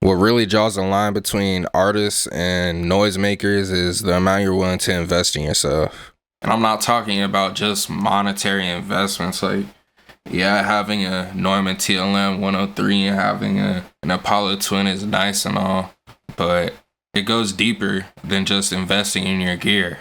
What really draws the line between artists and noisemakers is the amount you're willing to invest in yourself. And I'm not talking about just monetary investments. Like, yeah, having a Neumann TLM 103 and having an Apollo Twin is nice and all, but it goes deeper than just investing in your gear.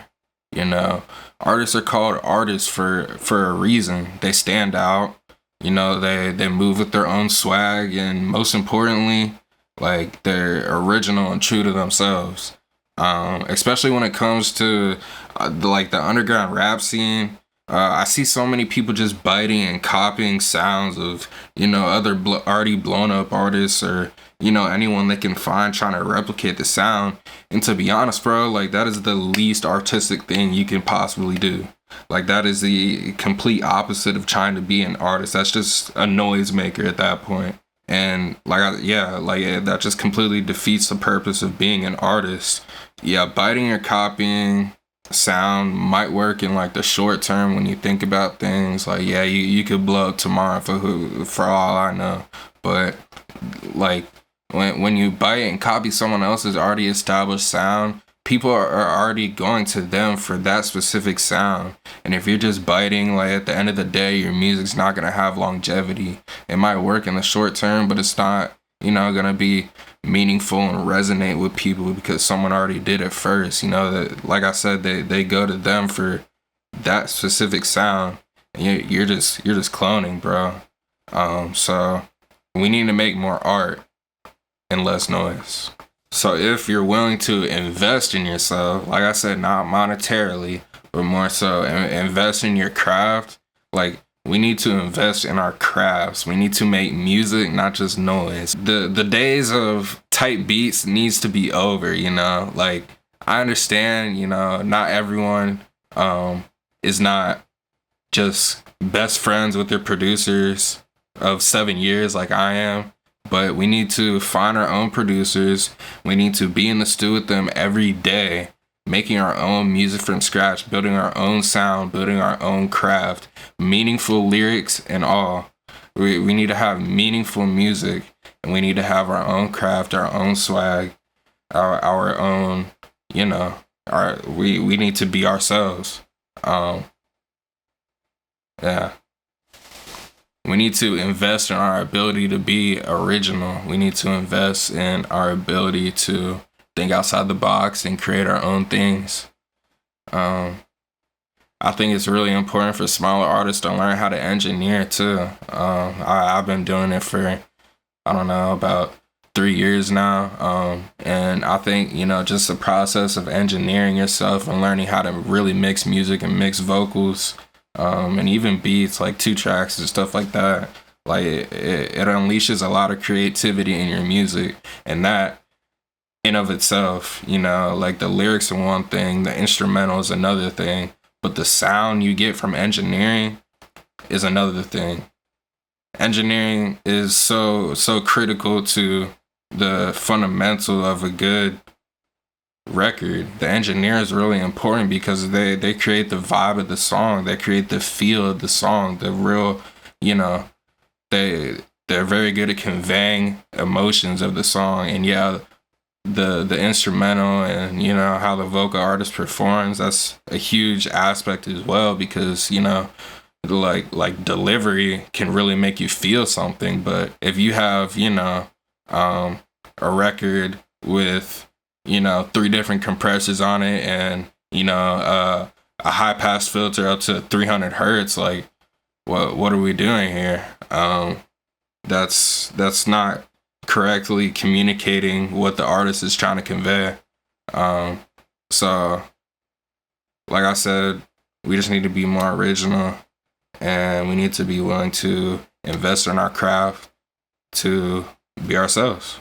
You know, artists are called artists for a reason. They stand out. You know, they move with their own swag, and most importantly, like they're original and true to themselves. Especially when it comes to the underground rap scene. I see so many people just biting and copying sounds of other already blown up artists, or anyone they can find, trying to replicate the sound. And to be honest, bro, like that is the least artistic thing you can possibly do. Like that is the complete opposite of trying to be an artist. That's just a noisemaker at that point. And that just completely defeats the purpose of being an artist. Yeah, biting or copying sound might work in like the short term when you think about things. Like, yeah, you could blow up tomorrow for all I know. But like when you bite and copy someone else's already established sound, people are already going to them for that specific sound. And if you're just biting, like at the end of the day, your music's not gonna have longevity. It might work in the short term, but it's not, gonna be meaningful and resonate with people because someone already did it first. That, like I said, they go to them for that specific sound, and you're just cloning, bro. So we need to make more art and less noise. So if you're willing to invest in yourself, like I said, not monetarily, but more so invest in your craft. Like, we need to invest in our crafts. We need to make music, not just noise. The days of tight beats needs to be over, Like, I understand, not everyone is not just best friends with their producers of 7 years like I am. But we need to find our own producers. We need to be in the studio with them every day, making our own music from scratch, building our own sound, building our own craft, meaningful lyrics and all. We need to have meaningful music, and we need to have our own craft, our own swag, our own, we need to be ourselves. Yeah. We need to invest in our ability to be original. We need to invest in our ability to think outside the box and create our own things. I think it's really important for smaller artists to learn how to engineer too. I've been doing it for, I don't know, about 3 years now. And I think, just the process of engineering yourself and learning how to really mix music and mix vocals, and even beats, like 2 tracks and stuff like that. Like it unleashes a lot of creativity in your music, and that in of itself, like the lyrics are one thing, the instrumental is another thing, but the sound you get from engineering is another thing. Engineering is so critical to the fundamental of a good record. The engineer is really important because they create the vibe of the song, they create the feel of the song, the real, they're very good at conveying emotions of the song. And yeah, the instrumental and how the vocal artist performs, that's a huge aspect as well, because like delivery can really make you feel something. But if you have a record with 3 different compressors on it, and a high pass filter up to 300 hertz, like what are we doing here? That's not correctly communicating what the artist is trying to convey. So like I said, we just need to be more original, and we need to be willing to invest in our craft to be ourselves.